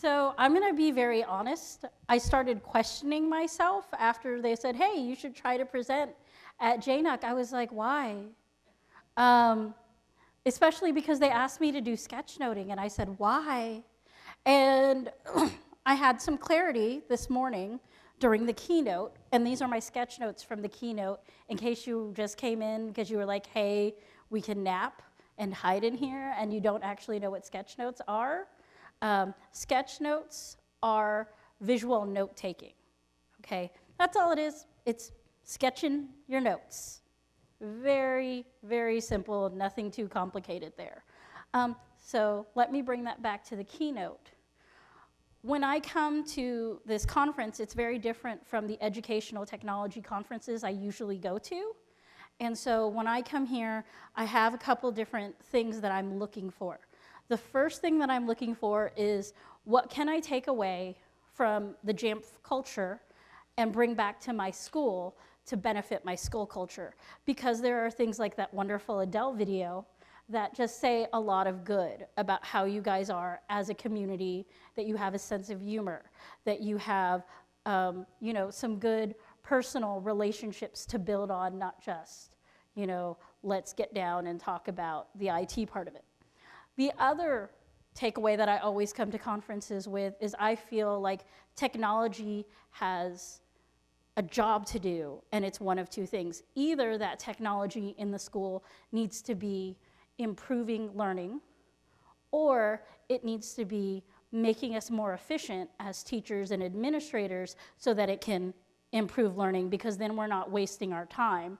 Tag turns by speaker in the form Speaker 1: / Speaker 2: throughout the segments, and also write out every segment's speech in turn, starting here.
Speaker 1: So I'm going to be very honest. I started questioning myself after they said, hey, you should try to present at JNUC. I was like, why? Especially because they asked me to do sketchnoting, and I said, why? And I had some clarity this morning during the keynote, and these are my sketch notes from the keynote in case you just came in because you were like, hey, we can nap and hide in here, and you don't actually know what sketch notes are. Sketch notes are visual note-taking, okay? That's all it is. It's sketching your notes. Very, very simple, nothing too complicated there. So let me bring that back to the keynote. When I come to this conference, it's very different from the educational technology conferences I usually go to. And so when I come here, I have a couple different things that I'm looking for. The first thing that I'm looking for is what can I take away from the JAMF culture and bring back to my school to benefit my school culture? Because there are things like that wonderful Adele video that just say a lot of good about how you guys are as a community, that you have a sense of humor, that you have some good personal relationships to build on, not just, let's get down and talk about the IT part of it. The other takeaway that I always come to conferences with is I feel like technology has a job to do, and it's one of two things. Either that technology in the school needs to be improving learning, or it needs to be making us more efficient as teachers and administrators so that it can improve learning, because then we're not wasting our time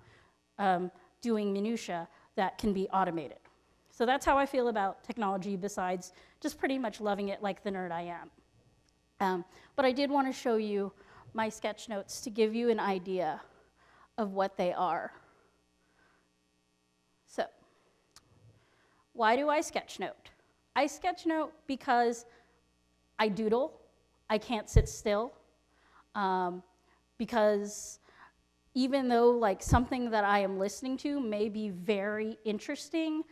Speaker 1: doing minutia that can be automated. So that's how I feel about technology, besides just pretty much loving it like the nerd I am. But I did want to show you my sketch notes to give you an idea of what they are. So, why do I sketch note? I sketch note because I doodle. I can't sit still. Because even though like something that I am listening to may be very interesting,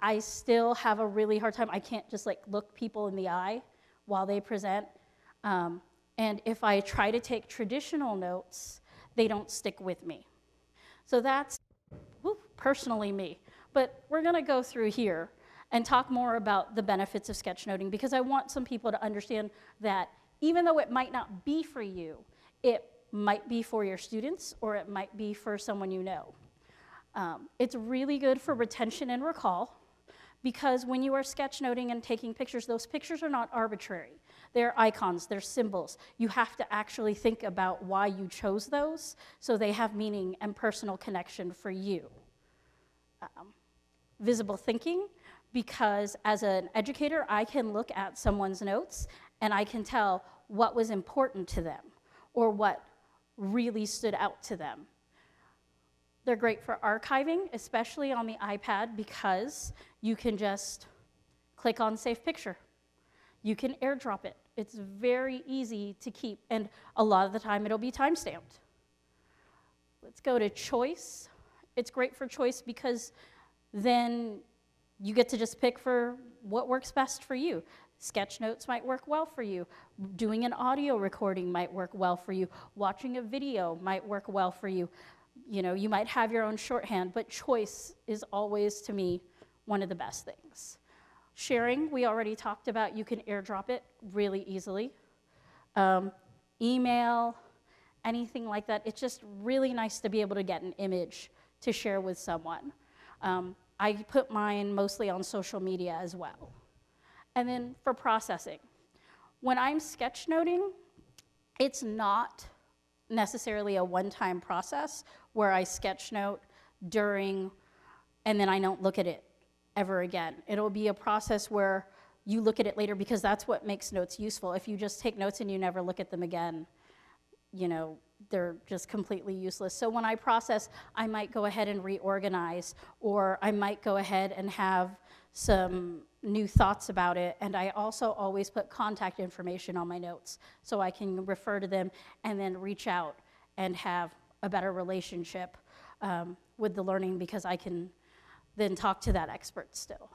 Speaker 1: I still have a really hard time. I can't just like look people in the eye while they present. And if I try to take traditional notes, they don't stick with me. So that's personally me. But we're gonna go through here and talk more about the benefits of sketchnoting, because I want some people to understand that even though it might not be for you, it might be for your students, or it might be for someone you know. It's really good for retention and recall, because when you are sketchnoting and taking pictures, those pictures are not arbitrary. They're icons, they're symbols. You have to actually think about why you chose those, so they have meaning and personal connection for you. Visible thinking, because as an educator, I can look at someone's notes and I can tell what was important to them or what really stood out to them. They're great for archiving, especially on the iPad, because you can just click on Save Picture. You can airdrop it. It's very easy to keep, and a lot of the time it'll be time-stamped. Let's go to choice. It's great for choice because then you get to just pick for what works best for you. Sketch notes might work well for you. Doing an audio recording might work well for you. Watching a video might work well for you. You might have your own shorthand, but choice is always, to me, one of the best things. Sharing, we already talked about. You can airdrop it really easily. Email, anything like that. It's just really nice to be able to get an image to share with someone. I put mine mostly on social media as well. And then for processing, when I'm sketchnoting, it's not necessarily a one-time process where I sketchnote during and then I don't look at it ever again. It'll be a process where you look at it later, because that's what makes notes useful. If you just take notes and you never look at them again, they're just completely useless. So when I process, I might go ahead and reorganize, or I might go ahead and have some new thoughts about it. And I also always put contact information on my notes so I can refer to them and then reach out and have a better relationship with the learning, because I can then talk to that expert still.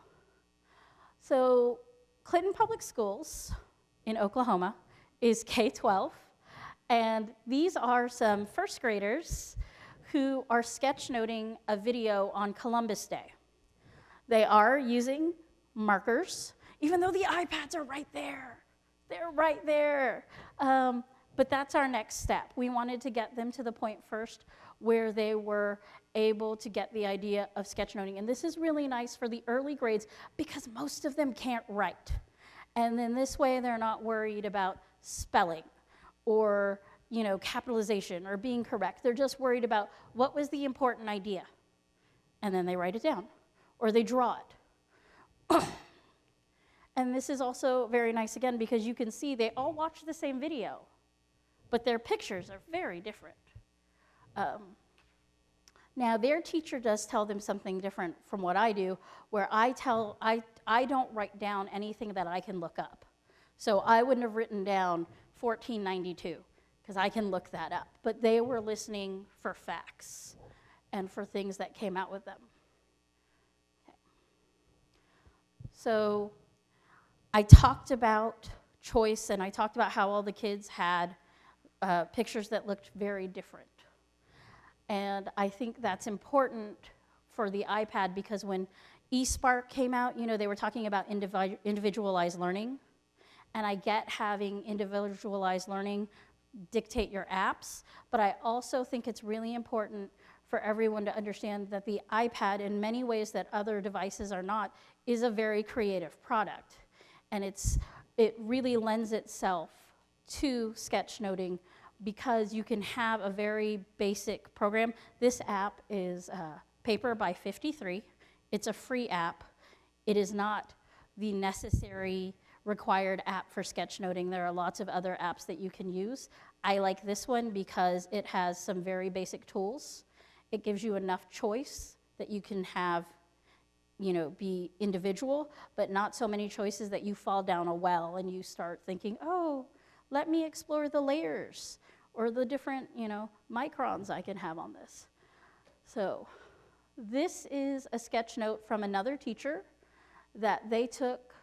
Speaker 1: So Clinton Public Schools in Oklahoma is K-12. And these are some first graders who are sketchnoting a video on Columbus Day. They are using markers, even though the iPads are right there. They're right there. But that's our next step. We wanted to get them to the point first where they were able to get the idea of sketchnoting. And this is really nice for the early grades because most of them can't write. And then this way they're not worried about spelling or capitalization or being correct. They're just worried about what was the important idea. And then they write it down or they draw it. And this is also very nice again because you can see they all watch the same video, but their pictures are very different. Now their teacher does tell them something different from what I do, where I don't write down anything that I can look up. So I wouldn't have written down 1492 because I can look that up. But they were listening for facts and for things that came out with them. Okay. So I talked about choice and I talked about how all the kids had pictures that looked very different. And I think that's important for the iPad because when eSpark came out, they were talking about individualized learning. And I get having individualized learning dictate your apps, but I also think it's really important for everyone to understand that the iPad, in many ways that other devices are not, is a very creative product. And it really lends itself to sketchnoting because you can have a very basic program. This app is Paper by 53. It's a free app. It is not the necessary required app for sketchnoting. There are lots of other apps that you can use. I like this one because it has some very basic tools. It gives you enough choice that you can have, be individual, but not so many choices that you fall down a well and you start thinking, oh, let me explore the layers or the different, microns I can have on this. So this is a sketch note from another teacher that they took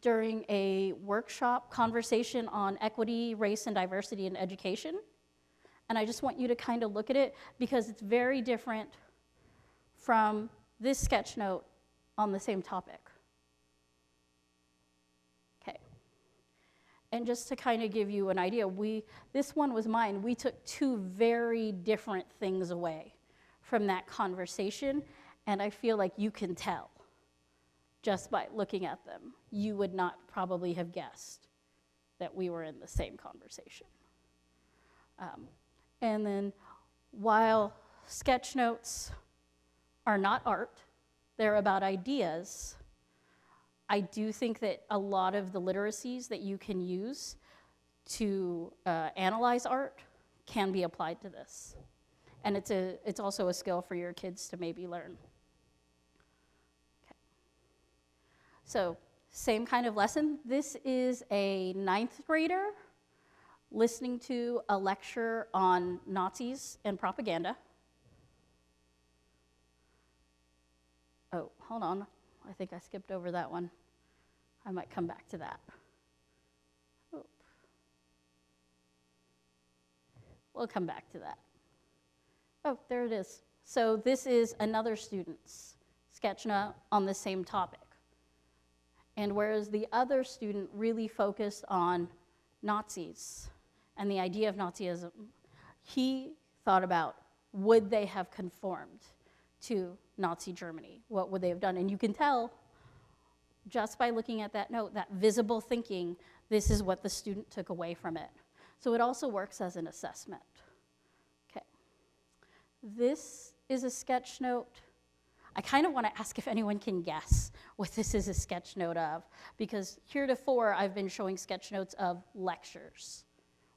Speaker 1: during a workshop conversation on equity, race, and diversity in education. And I just want you to kind of look at it because it's very different from this sketch note on the same topic. Okay. And just to kind of give you an idea, this one was mine. We took two very different things away from that conversation, and I feel like you can tell just by looking at them. You would not probably have guessed that we were in the same conversation. And then while sketch notes are not art, they're about ideas, I do think that a lot of the literacies that you can use to analyze art can be applied to this. And it's also a skill for your kids to maybe learn. Okay. So same kind of lesson. This is a 9th grader listening to a lecture on Nazis and propaganda. Oh, hold on. I think I skipped over that one. I might come back to that. Oh. We'll come back to that. Oh, there it is. So this is another student's sketch note on the same topic. And whereas the other student really focused on Nazis and the idea of Nazism, he thought about, would they have conformed to Nazi Germany? What would they have done? And you can tell just by looking at that note, that visible thinking, this is what the student took away from it. So it also works as an assessment. Okay. This is a sketch note. I kind of want to ask if anyone can guess what this is a sketch note of, because heretofore I've been showing sketch notes of lectures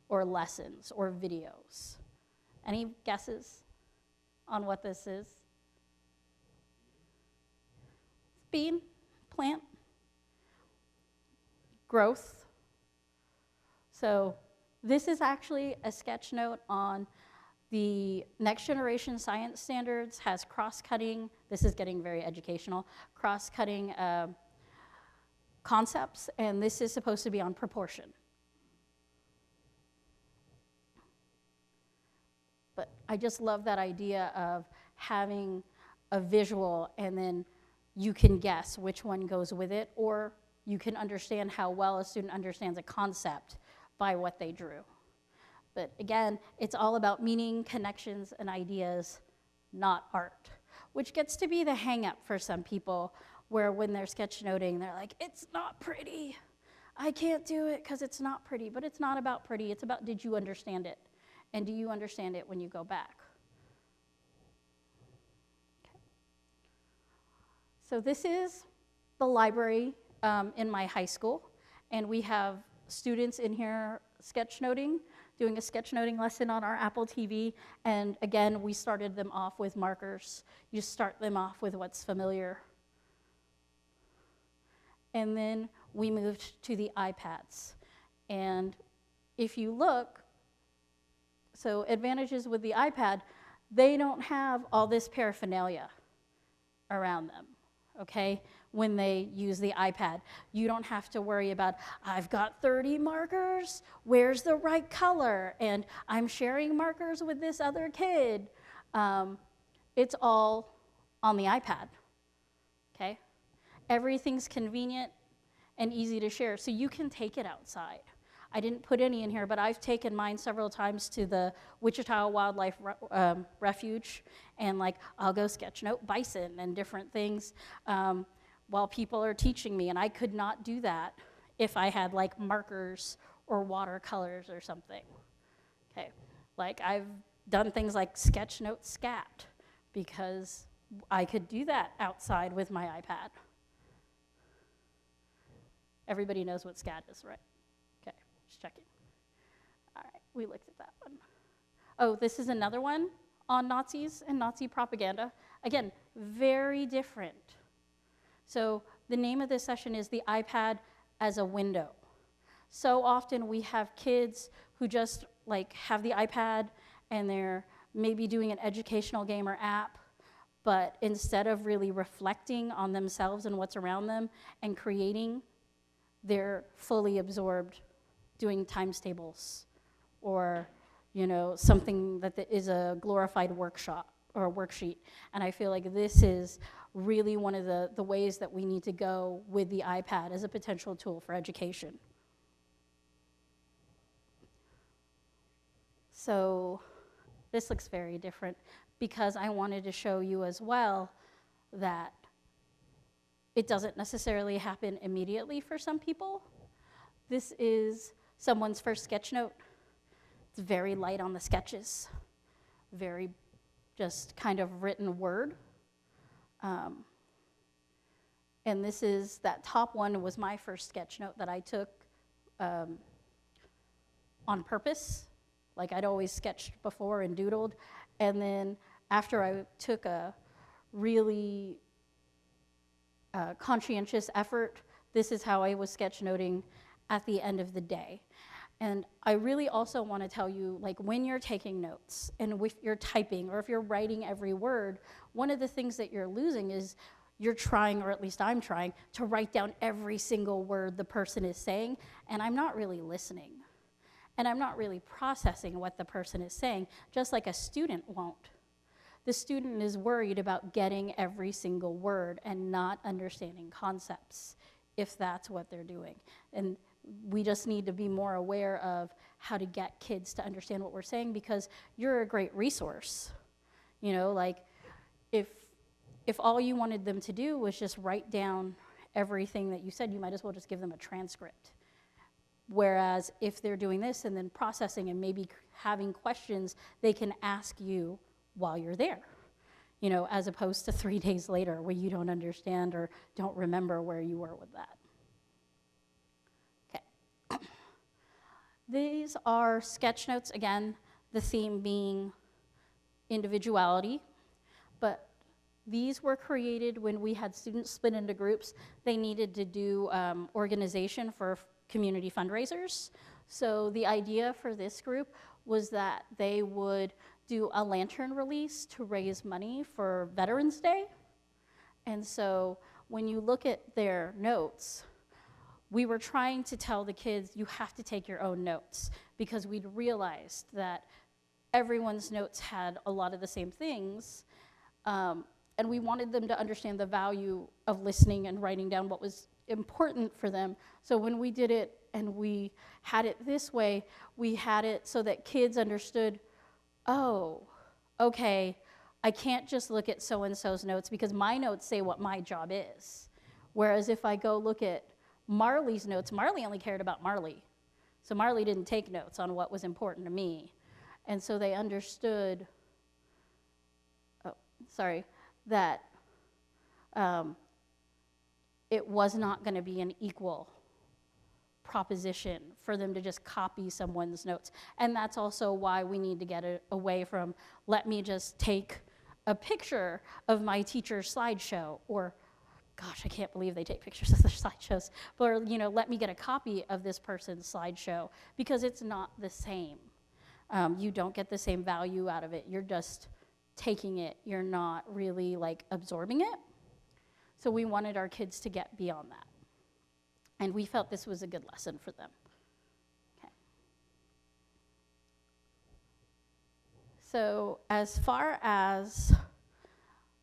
Speaker 1: or lessons or videos. Any guesses on what this is? Bean, plant, growth. So this is actually a sketch note on the next generation science standards, has cross-cutting, this is getting very educational, cross-cutting concepts, and this is supposed to be on proportion. But I just love that idea of having a visual and then you can guess which one goes with it, or you can understand how well a student understands a concept by what they drew. But again, it's all about meaning, connections, and ideas, not art, which gets to be the hang-up for some people, where when they're sketchnoting, they're like, it's not pretty. I can't do it because it's not pretty. But it's not about pretty. It's about, did you understand it? And do you understand it when you go back? Okay. So this is the library in my high school. And we have students in here sketchnoting, doing a sketchnoting lesson on our Apple TV. And again, we started them off with markers. You start them off with what's familiar. And then we moved to the iPads. And if you look, so advantages with the iPad, they don't have all this paraphernalia around them, okay? When they use the iPad, you don't have to worry about, I've got 30 markers, where's the right color? And I'm sharing markers with this other kid. It's all on the iPad, okay? Everything's convenient and easy to share, so you can take it outside. I didn't put any in here, but I've taken mine several times to the Wichita Wildlife Refuge, and like I'll go sketchnote bison and different things while people are teaching me, and I could not do that if I had like markers or watercolors or something. Okay, like I've done things like sketchnote scat because I could do that outside with my iPad. Everybody knows what scat is, right? Okay, just checking. All right, we looked at that one. Oh, this is another one on Nazis and Nazi propaganda. Again, very different. So the name of this session is The iPad as a Window. So often we have kids who just like have the iPad and they're maybe doing an educational game or app, but instead of really reflecting on themselves and what's around them and creating, they're fully absorbed doing times tables or, you know, something that is a glorified workshop or a worksheet. And I feel like this is really one of the ways that we need to go with the iPad as a potential tool for education. So this looks very different because I wanted to show you as well that it doesn't necessarily happen immediately for some people. This is someone's first sketch note. It's very light on the sketches, very just kind of written word. And this is, that top one was my first sketch note that I took on purpose. Like I'd always sketched before and doodled. And then after I took a really conscientious effort, this is how I was sketchnoting at the end of the day. And I really also want to tell you, like when you're taking notes and if you're typing or if you're writing every word, one of the things that you're losing is you're trying, or at least I'm trying, to write down every single word the person is saying, and I'm not really listening. And I'm not really processing what the person is saying, just like a student won't. The student is worried about getting every single word and not understanding concepts, if that's what they're doing. And we just need to be more aware of how to get kids to understand what we're saying, because you're a great resource. You know, like if all you wanted them to do was just write down everything that you said, you might as well just give them a transcript. Whereas if they're doing this and then processing and maybe having questions, they can ask you while you're there, you know, as opposed to 3 days later where you don't understand or don't remember where you were with that. Okay. These are sketch notes, again, the theme being individuality, but these were created when we had students split into groups. They needed to do organization for community fundraisers. So the idea for this group was that they would do a lantern release to raise money for Veterans Day. And so when you look at their notes, we were trying to tell the kids, you have to take your own notes, because we'd realized that everyone's notes had a lot of the same things, and we wanted them to understand the value of listening and writing down what was important for them. So when we did it and we had it this way, we had it so that kids understood, oh, okay, I can't just look at so-and-so's notes because my notes say what my job is. Whereas if I go look at Marley's notes, Marley only cared about Marley. So Marley didn't take notes on what was important to me. And so they understood, that it was not going to be an equal proposition for them to just copy someone's notes. And that's also why we need to get away from, let me just take a picture of my teacher's slideshow, or, gosh, I can't believe they take pictures of their slideshows, or, let me get a copy of this person's slideshow, because it's not the same. You don't get the same value out of it. You're just taking it. You're not really absorbing it. So we wanted our kids to get beyond that. And we felt this was a good lesson for them. Okay. So as far as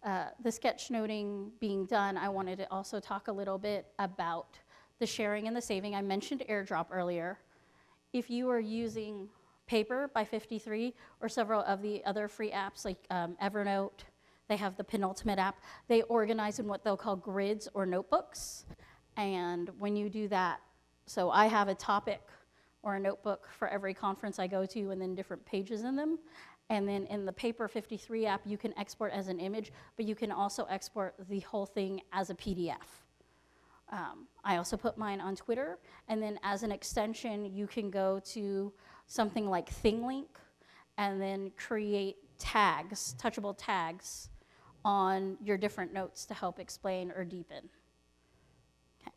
Speaker 1: the sketchnoting being done, I wanted to also talk a little bit about the sharing and the saving. I mentioned AirDrop earlier. If you are using Paper by 53 or several of the other free apps like Evernote, they have the penultimate app. They organize in what they'll call grids or notebooks. And when you do that, so I have a topic or a notebook for every conference I go to, and then different pages in them. And then in the Paper 53 app, you can export as an image, but you can also export the whole thing as a PDF. I also put mine on Twitter, and then as an extension, you can go to something like ThingLink and then create tags, touchable tags, on your different notes to help explain or deepen. Okay.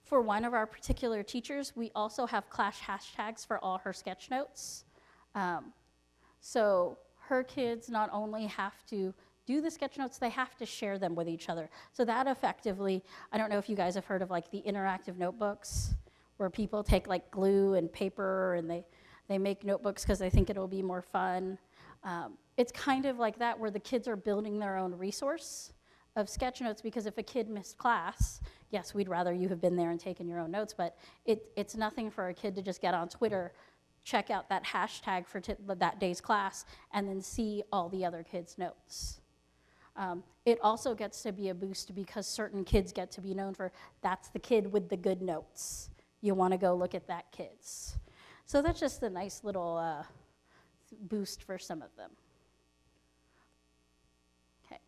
Speaker 1: For one of our particular teachers, we also have class hashtags for all her sketch notes. So her kids not only have to do the sketch notes, they have to share them with each other. So that effectively, I don't know if you guys have heard of the interactive notebooks, where people take glue and paper and they make notebooks because they think it'll be more fun. It's kind of like that, where the kids are building their own resource of sketch notes, because if a kid missed class, yes, we'd rather you have been there and taken your own notes, but it's nothing for a kid to just get on Twitter, check out that hashtag for that day's class, and then see all the other kids' notes. It also gets to be a boost because certain kids get to be known for, that's the kid with the good notes. You want to go look at that kid's. So that's just a nice little boost for some of them. Okay,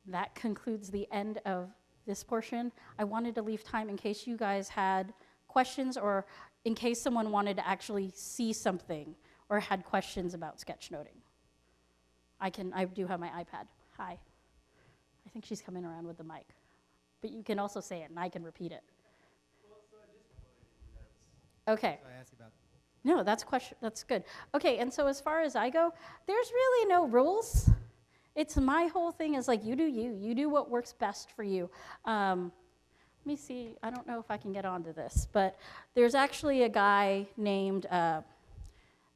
Speaker 1: that concludes the end of this portion. I wanted to leave time in case you guys had questions, or in case someone wanted to actually see something or had questions about sketchnoting. I do have my iPad. Hi. I think she's coming around with the mic. But you can also say it, and I can repeat it.
Speaker 2: Well, so I just wanted
Speaker 1: Okay.
Speaker 2: So I asked about.
Speaker 1: No, that's good. Okay, and so as far as I go, there's really no rules. It's my whole thing is you do you. You do what works best for you. Let me see. I don't know if I can get onto this, but there's actually a guy named the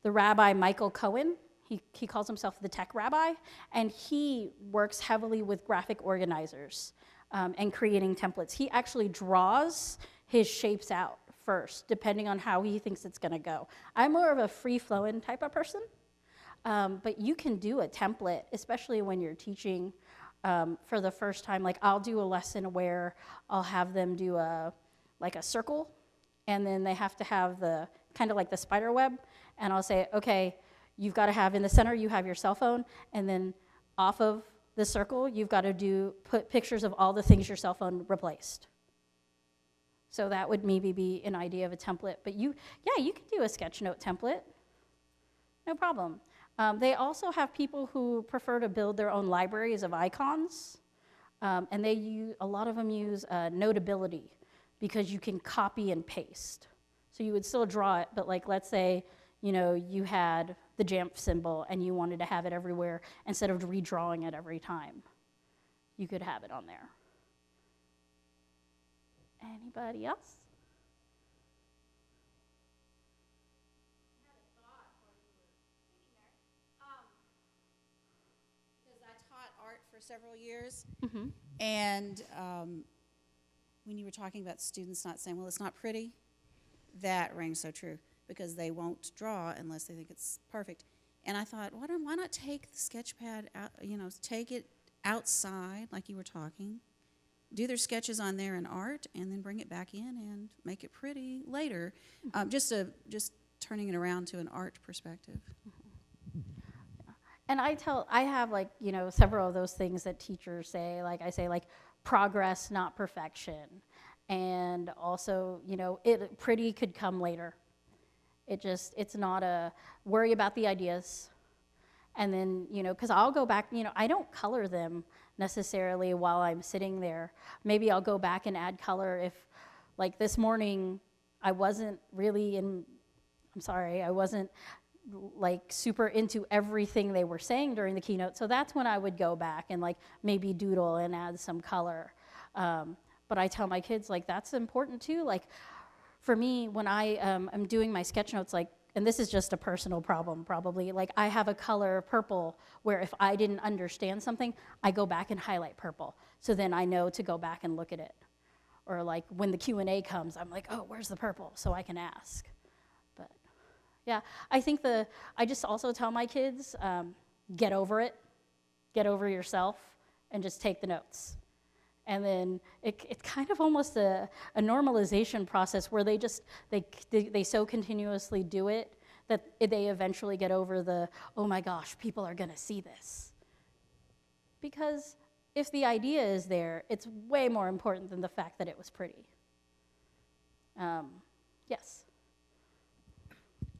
Speaker 1: Rabbi Michael Cohen. He calls himself the Tech Rabbi, and he works heavily with graphic organizers and creating templates. He actually draws his shapes out first, depending on how he thinks it's gonna go. I'm more of a free-flowing type of person, but you can do a template, especially when you're teaching for the first time. I'll do a lesson where I'll have them do a circle, and then they have to have the, kind of like the spider web, and I'll say, okay, you've got to have in the center, you have your cell phone, and then off of the circle, you've got to put pictures of all the things your cell phone replaced. So that would maybe be an idea of a template. But you can do a sketchnote template, no problem. They also have people who prefer to build their own libraries of icons, and a lot of them use Notability, because you can copy and paste. So you would still draw it, but let's say, you had the JAMP symbol and you wanted to have it everywhere instead of redrawing it every time. You could have it on there. Anybody else?
Speaker 3: Because I taught art for several years,
Speaker 1: Mm-hmm.
Speaker 3: and when you were talking about students not saying, well, it's not pretty, that rang so true, because they won't draw unless they think it's perfect. And I thought, why not take the sketch pad out, take it outside like you were talking, do their sketches on there in art, and then bring it back in and make it pretty later. Just turning it around to an art perspective.
Speaker 1: And I have like, several of those things that teachers say, like I say, like progress, not perfection. And also, pretty could come later. It's not a worry about the ideas. And then, because I'll go back, I don't color them necessarily while I'm sitting there. Maybe I'll go back and add color if, like this morning, I wasn't like super into everything they were saying during the keynote. So that's when I would go back and like maybe doodle and add some color. But I tell my kids, like, that's important too. Like, for me, when I am doing my sketch notes, like, and this is just a personal problem probably, like I have a color purple where if I didn't understand something, I go back and highlight purple. So then I know to go back and look at it. Or like when the Q&A comes, I'm like, oh, where's the purple? So I can ask. But yeah, I think I just also tell my kids, get over it, get over yourself, and just take the notes. And then it's kind of almost a normalization process where they so continuously do it that they eventually get over the, oh my gosh, people are gonna see this. Because if the idea is there, it's way more important than the fact that it was pretty. Yes.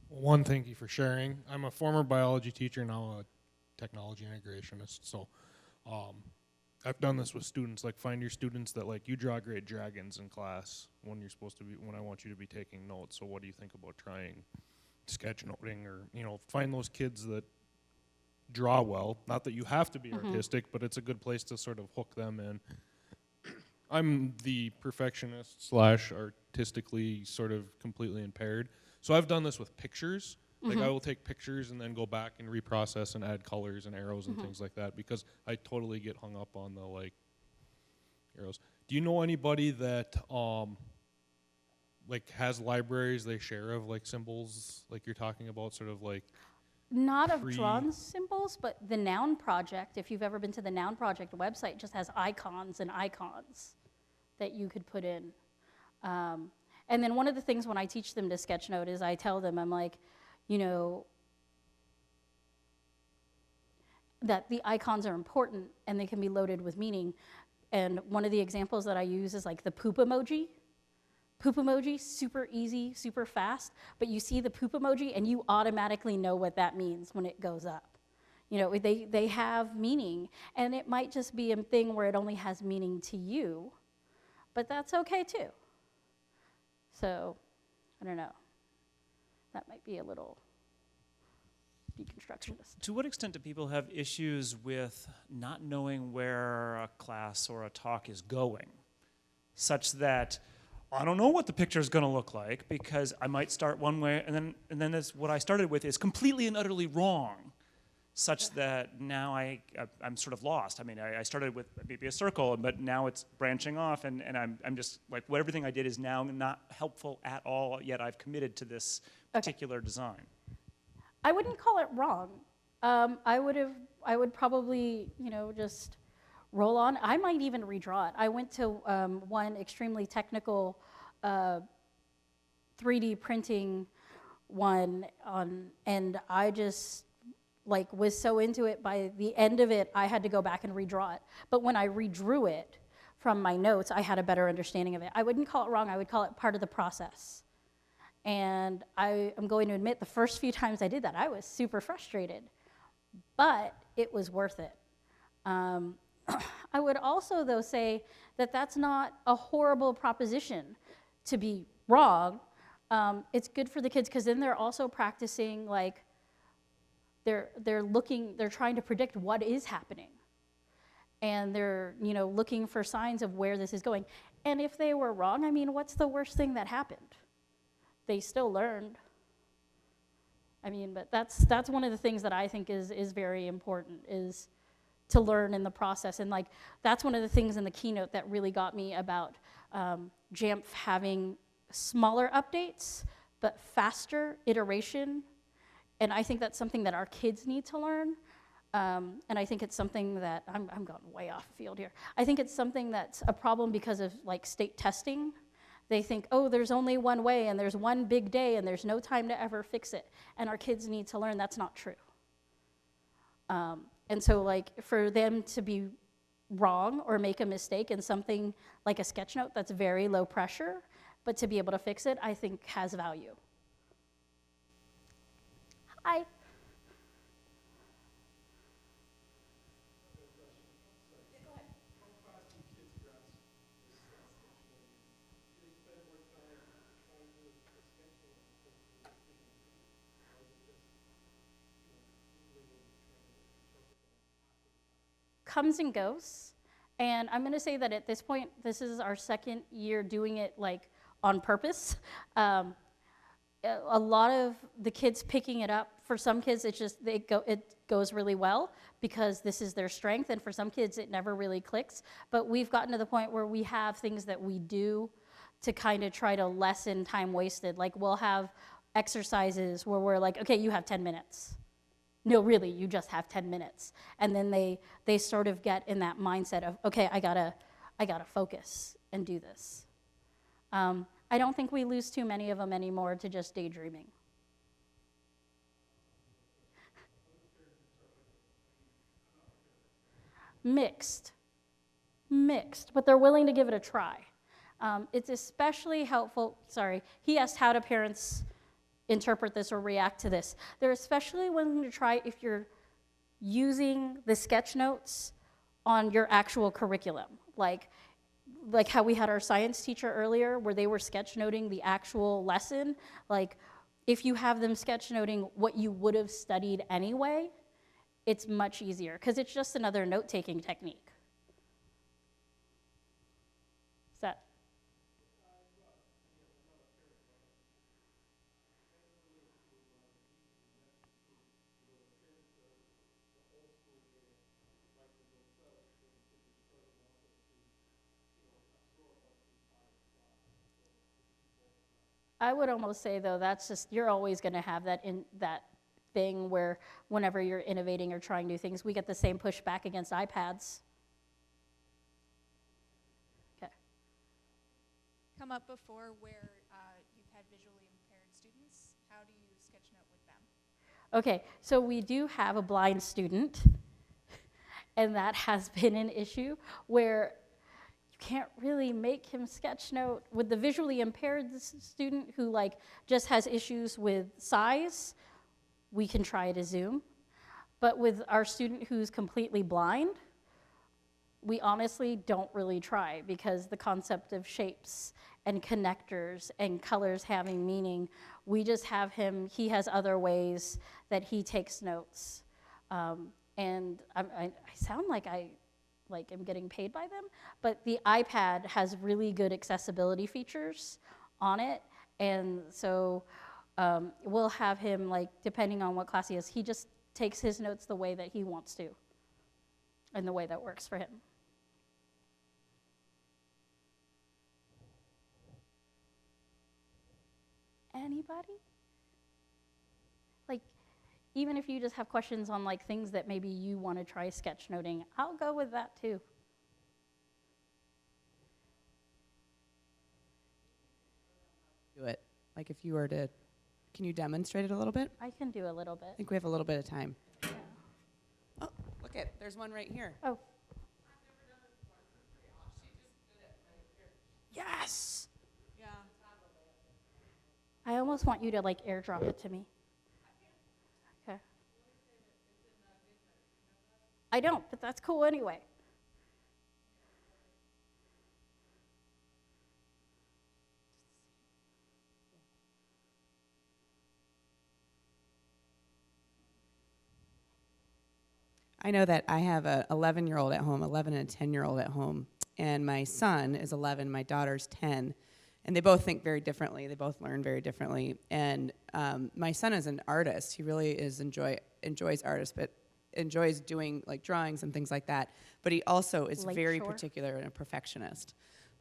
Speaker 2: Well, one, thank you for sharing. I'm a former biology teacher, now a technology integrationist. So I've done this with students, like find your students that like, you draw great dragons in class when I want you to be taking notes. So what do you think about trying sketchnoting, or, find those kids that draw well. Not that you have to be artistic, but it's a good place to sort of hook them in. I'm the perfectionist / artistically sort of completely impaired. So I've done this with pictures. Like I will take pictures and then go back and reprocess and add colors and arrows and things like that, because I totally get hung up on the like arrows. Do you know anybody that like has libraries they share of like symbols, like you're talking about, sort of like
Speaker 1: Not of drawn symbols, but the Noun Project, if you've ever been to the Noun Project website, just has icons and icons that you could put in. And then one of the things when I teach them to sketchnote is I tell them, I'm like, that the icons are important and they can be loaded with meaning. And one of the examples that I use is like the poop emoji. Poop emoji, super easy, super fast, but you see the poop emoji and you automatically know what that means when it goes up. They have meaning, and it might just be a thing where it only has meaning to you, but that's okay too. So, I don't know. That might be a little deconstructionist.
Speaker 4: To what extent do people have issues with not knowing where a class or a talk is going, such that I don't know what the picture is going to look like because I might start one way and then this, what I started with is completely and utterly wrong, such that now I'm sort of lost. I mean, I started with maybe a circle, but now it's branching off, and I'm just like, everything I did is now not helpful at all, yet I've committed to this particular design.
Speaker 1: I wouldn't call it wrong. I would probably, just roll on. I might even redraw it. I went to one extremely technical 3D printing one and I just was so into it. By the end of it, I had to go back and redraw it. But when I redrew it from my notes, I had a better understanding of it. I wouldn't call it wrong. I would call it part of the process. And I am going to admit the first few times I did that, I was super frustrated, but it was worth it. I would also, though, say that that's not a horrible proposition to be wrong. It's good for the kids because then they're also practicing, they're trying to predict what is happening. And they're, looking for signs of where this is going. And if they were wrong, I mean, what's the worst thing that happened? They still learned. I mean, but that's one of the things that I think is very important, is to learn in the process. And like, that's one of the things in the keynote that really got me about JAMF having smaller updates, but faster iteration. And I think that's something that our kids need to learn. And I think it's something that, I'm going way off field here. I think it's something that's a problem because of like state testing. They think, oh, there's only one way and there's one big day and there's no time to ever fix it. And our kids need to learn that's not true. And so like for them to be wrong or make a mistake in something like a sketch note that's very low pressure, but to be able to fix it, I think has value. Hi. Comes and goes. And I'm gonna say that at this point, this is our second year doing it like on purpose. A lot of the kids picking it up, for some kids it goes really well because this is their strength, and for some kids it never really clicks. But we've gotten to the point where we have things that we do to kind of try to lessen time wasted. Like we'll have exercises where we're like, okay, you have 10 minutes. No, really, you just have 10 minutes. And then they sort of get in that mindset of, okay, I gotta focus and do this. I don't think we lose too many of them anymore to just daydreaming. Mixed, but they're willing to give it a try. It's especially helpful, he asked how do parents interpret this or react to this. They're especially willing to try if you're using the sketch notes on your actual curriculum. Like how we had our science teacher earlier where they were sketchnoting the actual lesson. Like if you have them sketchnoting what you would have studied anyway, it's much easier because it's just another note-taking technique. Is that? I would almost say though, that's just, you're always gonna have that thing where whenever you're innovating or trying new things, we get the same pushback against iPads. Okay.
Speaker 5: Come up before where you've had visually impaired students. How do you sketchnote with them?
Speaker 1: Okay, so we do have a blind student, and that has been an issue where you can't really make him sketchnote. With the visually impaired student who like just has issues with size, we can try to zoom. But with our student who's completely blind, we honestly don't really try because the concept of shapes and connectors and colors having meaning, we just have him, he has other ways that he takes notes. And I sound like I'm getting paid by them, but the iPad has really good accessibility features on it. And so we'll have him, like, depending on what class he is, he just takes his notes the way that he wants to and the way that works for him. Anybody? Like, even if you just have questions on like things that maybe you want to try sketchnoting, I'll go with that too.
Speaker 6: Do it. Like if you were to, can you demonstrate it a little bit?
Speaker 1: I can do a little bit.
Speaker 6: I think we have a little bit of time.
Speaker 1: Yeah.
Speaker 6: Oh, look it, there's one right here.
Speaker 1: Oh.
Speaker 6: Yes!
Speaker 5: Yeah.
Speaker 1: I almost want you to like airdrop it to me. Okay. I don't, but that's cool anyway.
Speaker 6: I know that I have a 11-year-old at home, 11 and a 10-year-old at home, and my son is 11, my daughter's 10, and they both think very differently. They both learn very differently. And my son is an artist. He really enjoys artists, but enjoys doing like drawings and things like that. But he also is very
Speaker 1: Lakeshore.
Speaker 6: particular and a perfectionist.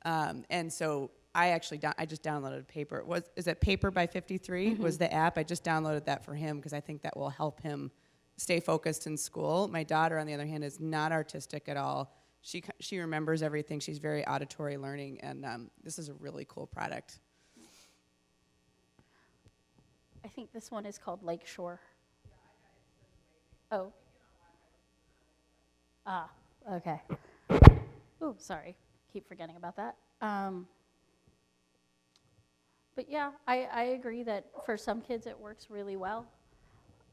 Speaker 6: And so I just downloaded Paper. Is it Paper by 53 was the app? I just downloaded that for him because I think that will help him stay focused in school. My daughter, on the other hand, is not artistic at all. She remembers everything. She's very auditory learning, and this is a really cool product.
Speaker 1: I think this one is called Lakeshore. Oh. Ah, okay. Oh, sorry. Keep forgetting about that. But yeah, I agree that for some kids it works really well.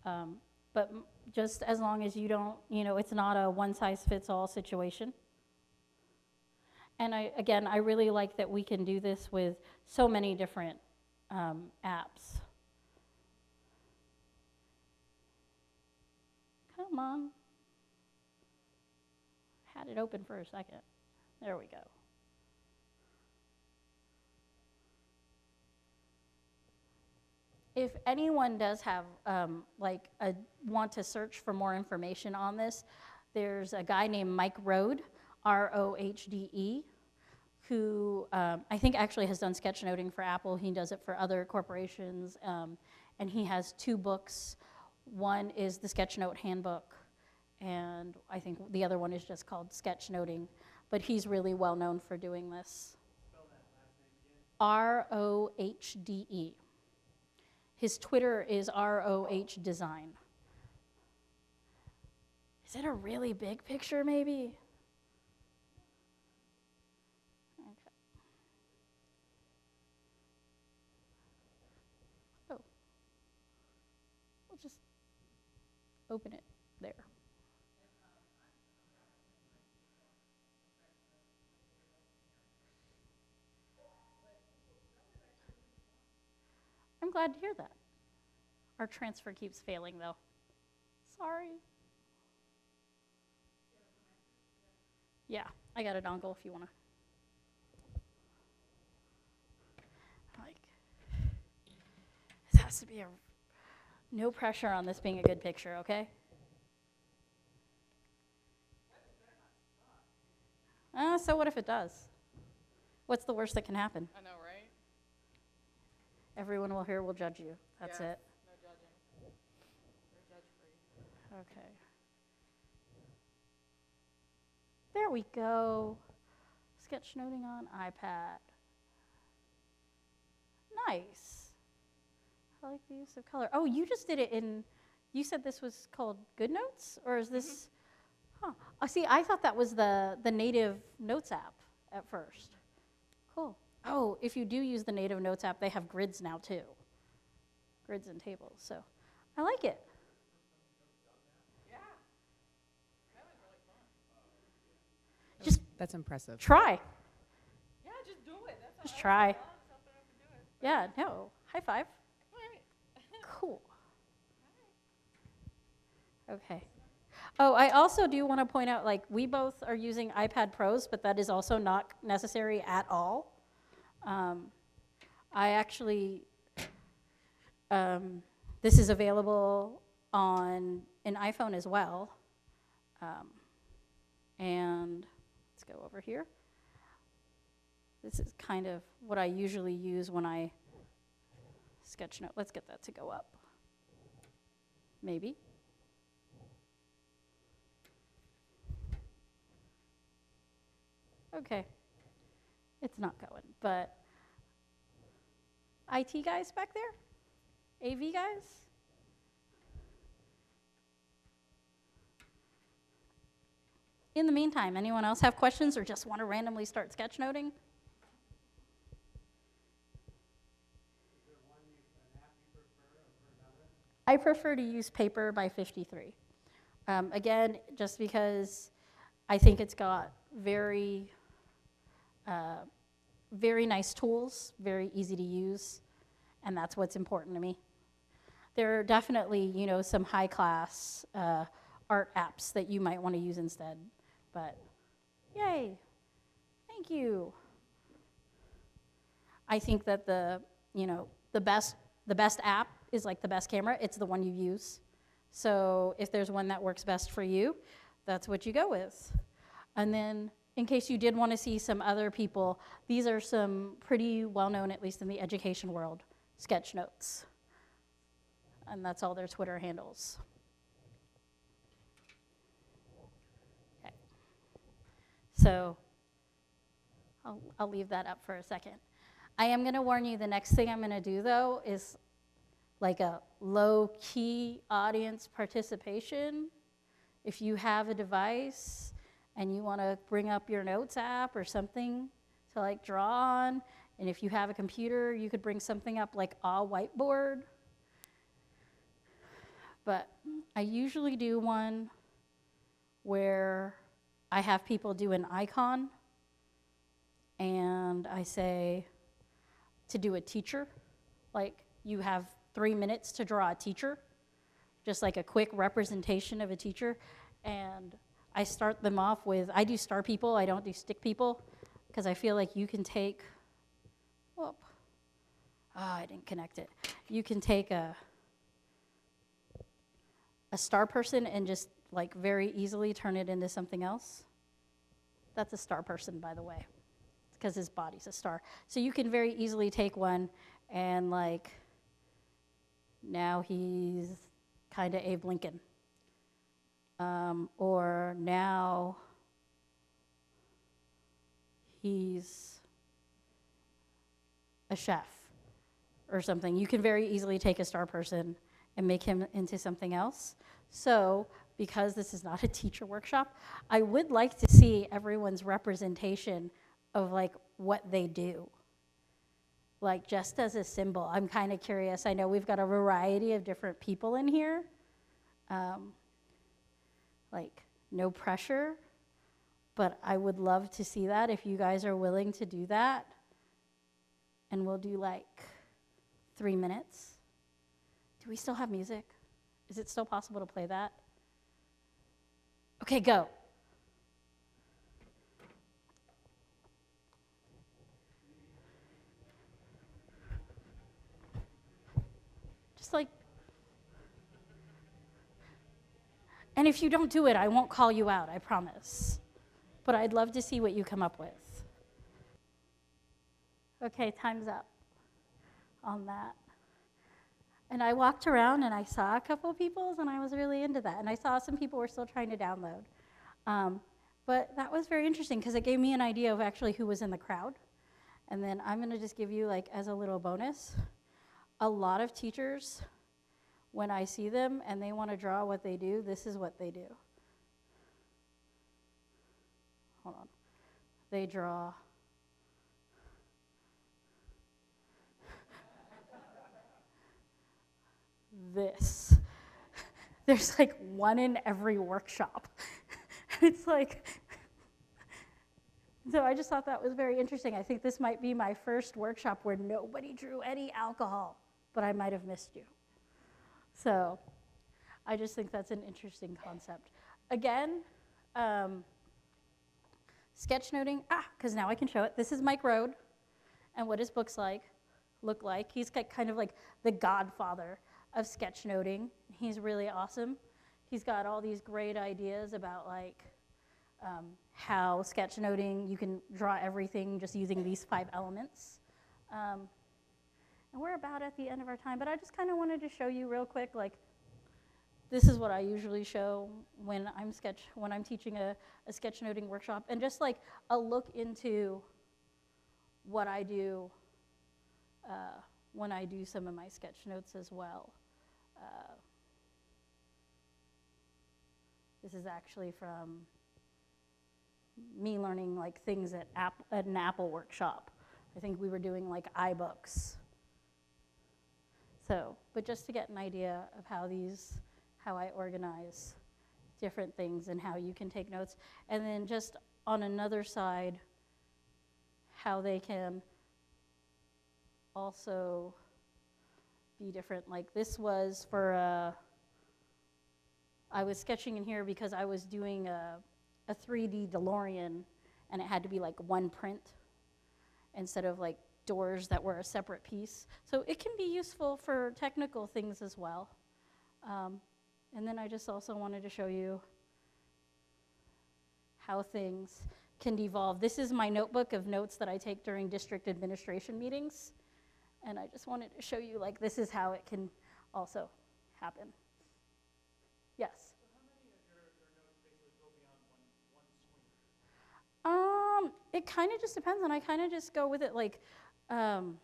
Speaker 1: But just as long as you don't, it's not a one-size-fits-all situation. And I really like that we can do this with so many different apps. Come on. Had it open for a second. There we go. If anyone does have, want to search for more information on this, there's a guy named Mike Rohde, R-O-H-D-E, who I think actually has done sketchnoting for Apple. He does it for other corporations, and he has 2 books. One is the Sketchnote Handbook, and I think the other one is just called Sketchnoting, but he's really well known for doing this. Spell that last name again. R-O-H-D-E. His Twitter is ROH Design. Is it a really big picture, maybe? Okay. Oh. We'll just open it there. I'm glad to hear that. Our transfer keeps failing, though. Sorry. Yeah, I got a dongle if you want to. This has to be no pressure on this being a good picture, okay? So what if it does? What's the worst that can happen?
Speaker 6: I know, right?
Speaker 1: Everyone will judge you. That's it.
Speaker 6: No judging. We're judge-free.
Speaker 1: Okay. There we go. Sketchnoting on iPad. Nice. I like the use of color. Oh, you just did it you said this was called GoodNotes? Or is this, Oh, see, I thought that was the native Notes app at first. Cool. Oh, if you do use the native Notes app, they have grids now too. Grids and tables, so I like it.
Speaker 6: Yeah. That was really fun.
Speaker 1: Just
Speaker 6: That's impressive.
Speaker 1: try.
Speaker 6: Yeah, just do it. That's
Speaker 1: Just try.
Speaker 6: something up to do it.
Speaker 1: Yeah, no. High five.
Speaker 6: All right.
Speaker 1: Cool. Okay. Oh, I also do want to point out, we both are using iPad Pros, but that is also not necessary at all. I actually, this is available on an iPhone as well. And let's go over here. This is kind of what I usually use when I sketchnote. Let's get that to go up. Maybe. Okay. It's not going, but IT guys back there? AV guys? In the meantime, anyone else have questions or just want to randomly start sketchnoting? I prefer to use Paper by 53. Again, just because I think it's got very nice tools, very easy to use, and that's what's important to me. There are definitely, some high-class art apps that you might want to use instead, but yay, Thank you. I think that the best app is like the best camera. It's the one you use. So if there's one that works best for you, that's what you go with. And then in case you did want to see some other people, these are some pretty well-known, at least in the education world, Sketchnotes. And that's all their Twitter handles. Okay. So I'll leave that up for a second. I am going to warn you, the next thing I'm going to do, though, is like a low-key audience participation. If you have a device and you want to bring up your notes app or something to like draw on, and if you have a computer, you could bring something up like a whiteboard. But I usually do one where I have people do an icon, and I say to do a teacher, like you have 3 minutes to draw a teacher, just like a quick representation of a teacher. And I start them off with, I do star people, I don't do stick people, because I feel like you can take, I didn't connect it. You can take a star person and just like very easily turn it into something else. That's a star person, by the way, because his body's a star. So you can very easily take one and like, now he's kind of Abe Lincoln. Or now he's a chef or something. You can very easily take a star person and make him into something else. So, because this is not a teacher workshop, I would like to see everyone's representation of like what they do. Like just as a symbol. I'm kind of curious. I know we've got a variety of different people in here. Like no pressure, but I would love to see that if you guys are willing to do that. And we'll do like 3 minutes. Do we still have music? Is it still possible to play that? Okay, go. Just like, and if you don't do it, I won't call you out, I promise. But I'd love to see what you come up with. Okay, time's up on that. And I walked around and I saw a couple of people's and I was really into that. And I saw some people were still trying to download. But that was very interesting because it gave me an idea of actually who was in the crowd. And then I'm gonna just give you like as a little bonus, a lot of teachers, when I see them and they wanna draw what they do, this is what they do. Hold on. They draw this. There's like one in every workshop. It's like, so I just thought that was very interesting. I think this might be my first workshop where nobody drew any alcohol, but I might have missed you. So I just think that's an interesting concept. Again, sketchnoting, because now I can show it. This is Mike Road and what his books look like. He's kind of like the godfather of sketchnoting. He's really awesome. He's got all these great ideas about like how sketchnoting, you can draw everything just using these 5 elements. And we're about at the end of our time, but I just kind of wanted to show you real quick, like, this is what I usually show when I'm teaching a sketchnoting workshop, and just like a look into what I do when I do some of my sketch notes as well. This is actually from me learning like things at an Apple workshop. I think we were doing like iBooks. So, but just to get an idea of how I organize different things and how you can take notes. And then just on another side, how they can also be different. Like this was for, I was sketching in here because I was doing a 3D DeLorean, and it had to be like one print instead of like doors that were a separate piece. So it can be useful for technical things as well. And then I just also wanted to show you how things can devolve. This is my notebook of notes that I take during district administration meetings. And I just wanted to show you, like, this is how it can also happen. Yes?
Speaker 4: So how many of your notes basically go beyond one screen?
Speaker 1: It kind of just depends, and I kind of just go with it. Like, in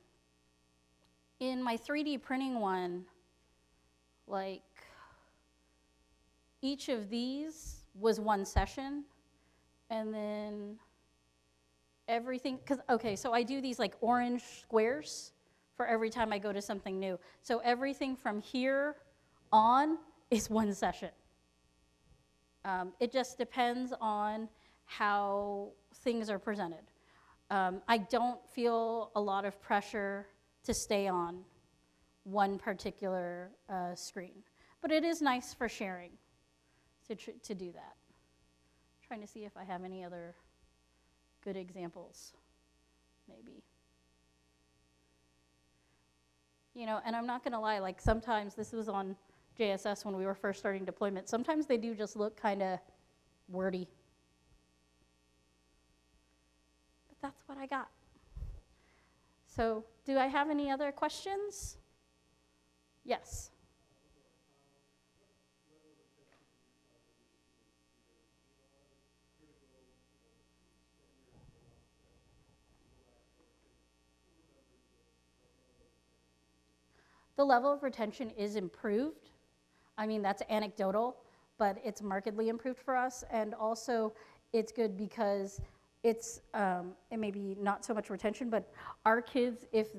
Speaker 1: my 3D printing one, like, each of these was one session, and then everything, because, okay, so I do these like orange squares for every time I go to something new. So everything from here on is one session. It just depends on how things are presented. I don't feel a lot of pressure to stay on one particular screen, but it is nice for sharing to do that. Trying to see if I have any other good examples, maybe. You know, and I'm not gonna lie, like sometimes, this was on JSS when we were first starting deployment, sometimes they do just look kind of wordy. But that's what I got. So, do I have any other questions? Yes. The level of retention is improved. I mean, that's anecdotal, but it's markedly improved for us. And also, it's good because it's, it may be not so much retention, but our kids, if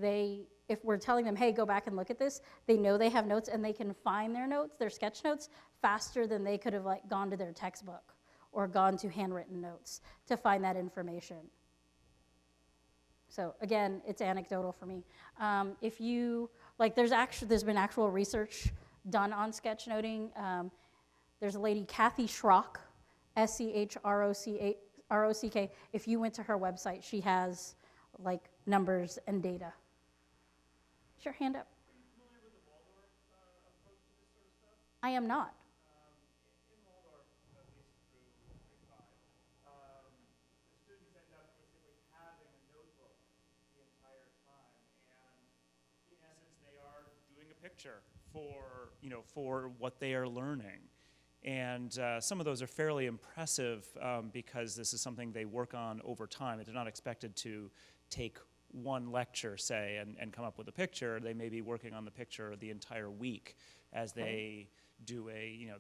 Speaker 1: we're telling them, hey, go back and look at this, they know they have notes and they can find their notes, their sketch notes, faster than they could have like gone to their textbook or gone to handwritten notes to find that information. So again, it's anecdotal for me. If you, like there's been actual research done on sketchnoting. There's a lady, Kathy Schrock, S-C-H-R-O-C-K. If you went to her website, she has like numbers and data. Is your hand up?
Speaker 4: Are you familiar with the Waldorf approach to this sort of stuff?
Speaker 1: I am not.
Speaker 4: In Waldorf, at least through grade 5, the students end up basically having a notebook the entire time, and in essence, they are doing a picture for what they are learning. And some of those are fairly impressive because this is something they work on over time. They're not expected to take one lecture, say, and come up with a picture. They may be working on the picture the entire week as they do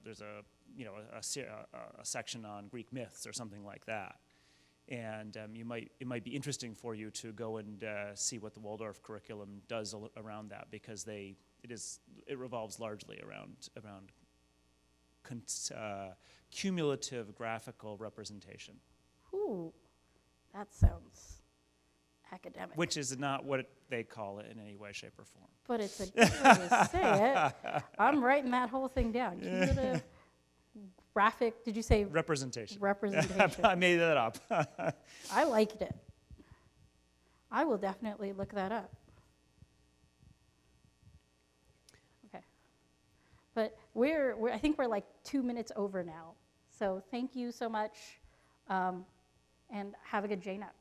Speaker 4: there's a section on Greek myths or something like that. And it might be interesting for you to go and see what the Waldorf curriculum does around that, because it revolves largely around cumulative graphical representation.
Speaker 1: Ooh, that sounds academic.
Speaker 4: Which is not what they call it in any way, shape, or form.
Speaker 1: But it's a good way to say it. I'm writing that whole thing down. Cumulative graphic, did you say?
Speaker 4: Representation.
Speaker 1: Representation.
Speaker 4: I made that up.
Speaker 1: I liked it. I will definitely look that up. Okay. But I think we're like 2 minutes over now. So thank you so much, and have a good JNUC.